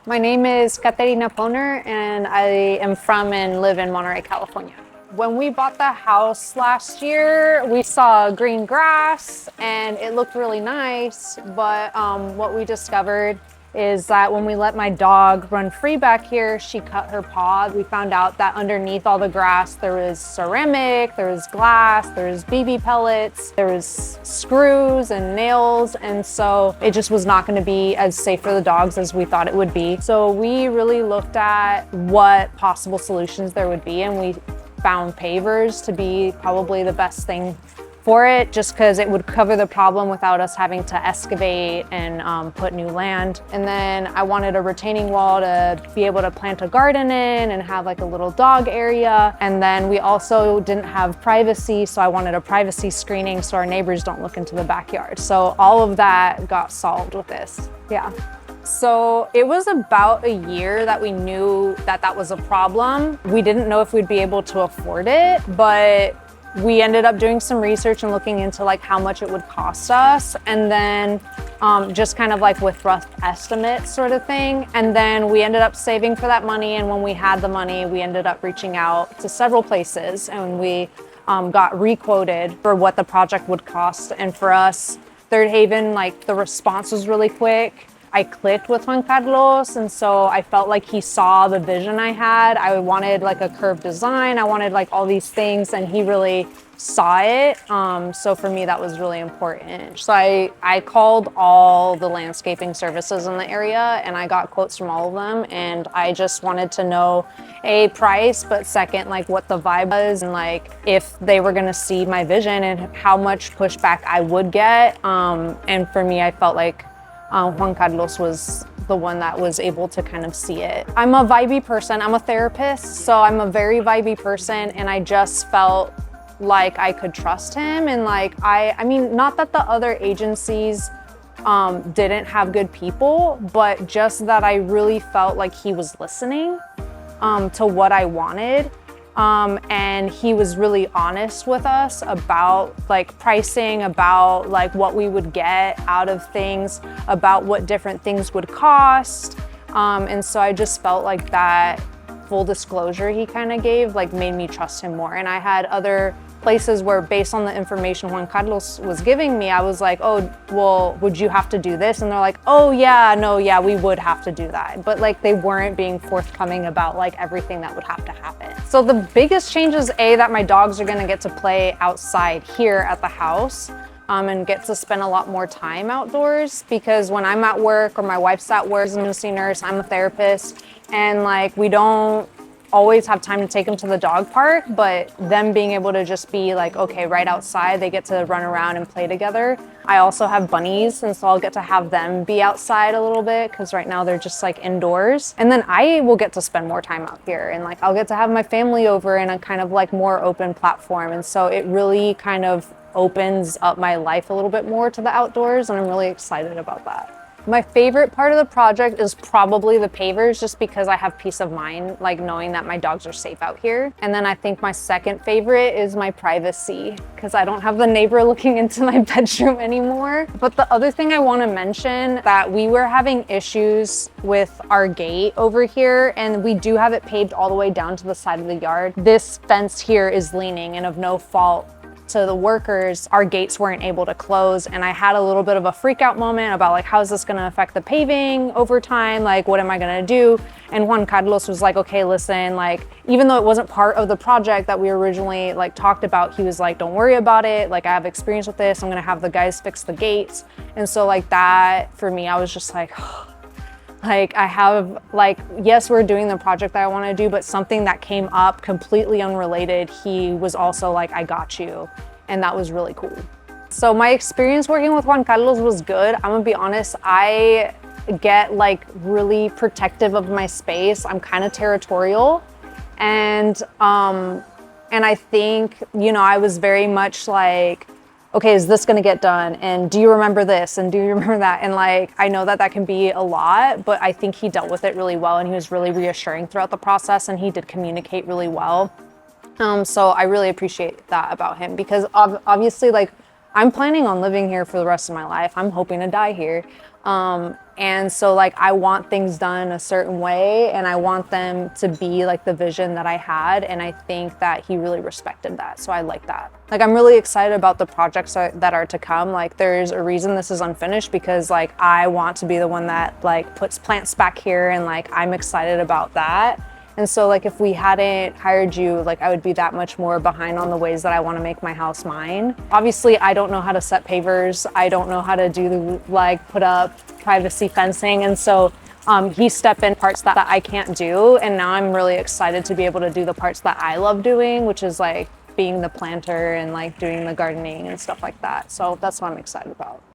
My name is Catarina and I am from and live in Monterey, California. When we bought the house last year, we saw green grass and it looked really nice, but what we discovered is that when we let my dog run free back here, she cut her paw. We found out that underneath all the grass, there was ceramic, there was glass, there was BB pellets, there was screws and nails. And so it just was not gonna be as safe for the dogs as we thought it would be. So we really looked at what possible solutions there would be, and we found pavers to be probably the best thing for it, just because it would cover the problem without us having to excavate and put new land. And then I wanted a retaining wall to be able to plant a garden in and have like a little dog area. And then we also didn't have privacy, so I wanted a privacy screening so our neighbors don't look into the backyard. So all of that got solved with this. Yeah. So it was about a year that we knew that that was a problem. We didn't know if we'd be able to afford it, but we ended up doing some research and looking into like how much it would cost us, and then just kind of like with rough estimates sort of thing. And then we ended up saving for that money, and when we had the money, we ended up reaching out to several places, and we got re-quoted for what the project would cost. And for us, Third Haven, like the response was really quick. I clicked with Juan Carlos, and so I felt like he saw the vision I had. I wanted like a curved design, I wanted like all these things, and he really saw it. So for me, that was really important. So I called all the landscaping services in the area, and I got quotes from all of them, and I just wanted to know a price, but second, like what the vibe was, and like if they were gonna see my vision and how much pushback I would get. And for me, I felt like Juan Carlos was the one that was able to kind of see it. I'm a vibey person, I'm a therapist, so I'm a very vibey person, and I just felt like I could trust him. And like, I mean, not that the other agencies didn't have good people, but just that I really felt like he was listening to what I wanted. And he was really honest with us about like pricing, about like what we would get out of things, about what different things would cost. And so I just felt like that full disclosure he kind of gave like made me trust him more. And I had other places where, based on the information Juan Carlos was giving me, I was like, oh, well, would you have to do this? And they're like, oh yeah, no, yeah, we would have to do that. But like they weren't being forthcoming about like everything that would have to happen. So the biggest change is that my dogs are gonna get to play outside here at the house. And get to spend a lot more time outdoors, because when I'm at work or my wife's at work, I'm an emergency nurse, I'm a therapist, and like we don't always have time to take them to the dog park, but them being able to just be like, okay, right outside, they get to run around and play together. I also have bunnies, and so I'll get to have them be outside a little bit, because right now they're just like indoors. And then I will get to spend more time out here, and like I'll get to have my family over in a kind of like more open platform. And so it really kind of opens up my life a little bit more to the outdoors, and I'm really excited about that. My favorite part of the project is probably the pavers, just because I have peace of mind, like knowing that my dogs are safe out here. And then I think my second favorite is my privacy, because I don't have the neighbor looking into my bedroom anymore. But the other thing I want to mention, that we were having issues with our gate over here, and we do have it paved all the way down to the side of the yard. This fence here is leaning, and of no fault to the workers, our gates weren't able to close. And I had a little bit of a freak out moment about like, how is this gonna affect the paving over time? Like, what am I gonna do? And Juan Carlos was like, okay, listen, like, even though it wasn't part of the project that we originally like talked about, he was like, don't worry about it. Like, I have experience with this. I'm gonna have the guys fix the gates. And so like that, for me, I was just like, like I have like, yes, we're doing the project that I want to do, but something that came up completely unrelated, he was also like, I got you. And that was really cool. So my experience working with Juan Carlos was good. I'm gonna be honest, I get like really protective of my space. I'm kind of territorial. And I think, you know, I was very much like, okay, is this gonna get done? And do you remember this? And do you remember that? And like, I know that that can be a lot, but I think he dealt with it really well, and he was really reassuring throughout the process, and he did communicate really well. So I really appreciate that about him, because obviously like I'm planning on living here for the rest of my life. I'm hoping to die here. And so like I want things done a certain way, and I want them to be like the vision that I had, and I think that he really respected that. So I like that. Like I'm really excited about the projects that are to come. Like there's a reason this is unfinished, because like I want to be the one that like puts plants back here, and like I'm excited about that. And so like if we hadn't hired you, like I would be that much more behind on the ways that I want to make my house mine. Obviously, I don't know how to set pavers. I don't know how to do like put up privacy fencing. And so he stepped in parts that I can't do. And now I'm really excited to be able to do the parts that I love doing, which is like being the planter and like doing the gardening and stuff like that. So that's what I'm excited about.